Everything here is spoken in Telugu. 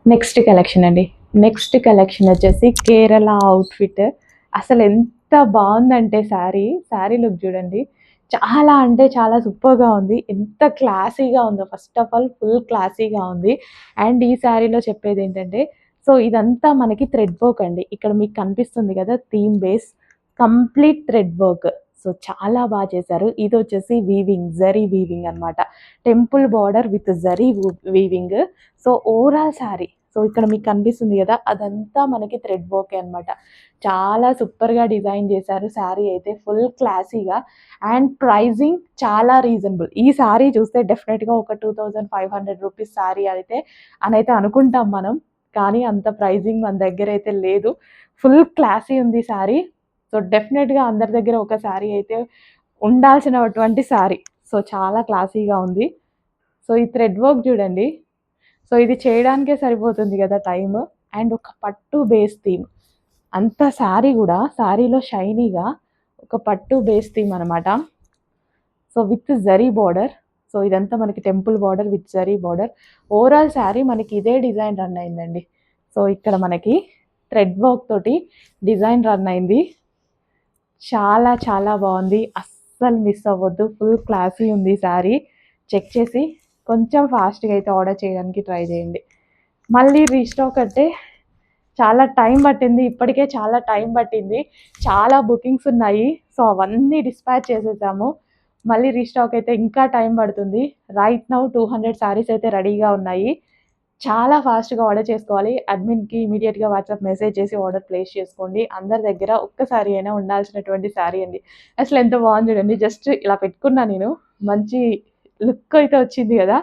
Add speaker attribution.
Speaker 1: నెక్స్ట్ కలెక్షన్ అండి. నెక్స్ట్ కలెక్షన్ వచ్చేసి కేరళ అవుట్‌ఫిట్. అసలు ఎంత బావుందంటే శారీ లుక్ చూడండి. చాలా అంటే చాలా సూపర్‌గా ఉంది. ఎంత క్లాసీగా ఉందో ఫస్ట్ ఆఫ్ ఆల్ ఫుల్ క్లాసీగా ఉంది. అండ్ ఈ శారీలో చెప్పేదేంటంటే సో ఇదంతా మనకి థ్రెడ్ వర్క్ అండి. ఇక్కడ మీకు కనిపిస్తుంది కదా! Theme base complete thread work. So చాలా చేశారు. ఇదొచ్చేసి జరీ వీవింగ్ అన్నమాట. Temple border with zari weaving. So overall sari so ఇక్కడ మీకు కనిపిస్తుంది కదా! అదంతా మనకి థ్రెడ్ వర్కే అనమాట. చాలా సూపర్‌గా డిజైన్ చేశారు. శారీ అయితే ఫుల్ క్లాసీగా అండ్ ప్రైజింగ్ చాలా రీజనబుల్. ఈ శారీ చూస్తే డెఫినిట్‌గా ఒక 2500 రూపీస్ శారీ అయితే అనైతే అనుకుంటాం మనం. కానీ అంత ప్రైజింగ్ మన దగ్గరైతే లేదు. ఫుల్ క్లాసీ ఉంది శారీ. సో డెఫినిట్‌గా అందరి దగ్గర ఒక శారీ అయితే ఉండాల్సినటువంటి శారీ. సో చాలా క్లాసీగా ఉంది. సో ఈ థ్రెడ్ వర్క్ చూడండి. సో ఇది చేయడానికే సరిపోతుంది గదా టైము. అండ్ ఒక పట్టు బేస్ థీమ్. అంత శారీ గూడా శారీలో షైనీగా ఒక పట్టు బేస్ థీమ్ అనమాట. So with zari border. So ఇదంతా మనకి temple border with zari border. Overall sari మనకి ఇదే డిజైన్ రన్ అయిందండి. సో ఇక్కడ మనకి థ్రెడ్ వర్క్ తోటి డిజైన్ రన్ అయింది. చాలా చాలా బావుంది. అస్సలు మిస్ అవ్వద్దు. ఫుల్ క్లాసీ ఉంది శారీ. చెక్ చేసి కొంచెం ఫాస్ట్‌గా అయితే ఆర్డర్ చేయడానికి ట్రై చేయండి. మళ్ళీ రీస్టాక్ అంటే చాలా టైం పట్టింది. ఇప్పటికే చాలా టైం పట్టింది. చాలా బుకింగ్స్ ఉన్నాయి. సో అవన్నీ డిస్పాచ్ చేసేసాము. మళ్ళీ రీస్టాక్ అయితే ఇంకా టైం పడుతుంది. రైట్ నౌ 200 శారీస్ అయితే రెడీగా ఉన్నాయి. చాలా ఫాస్ట్‌గా ఆర్డర్ చేసుకోవాలి. అడ్మిన్‌కి ఇమ్మీడియేట్‌గా వాట్సాప్ మెసేజ్ చేసి ఆర్డర్ ప్లేస్ చేసుకోండి. అందరి దగ్గర ఒక్క శారీ అయినా ఉండాల్సినటువంటి శారీ అండి. అసలు ఎంత బాగుంది చూడండి. జస్ట్ ఇలా పెట్టుకున్నా నేను. మంచి లుక్ అయితే వచ్చింది కదా!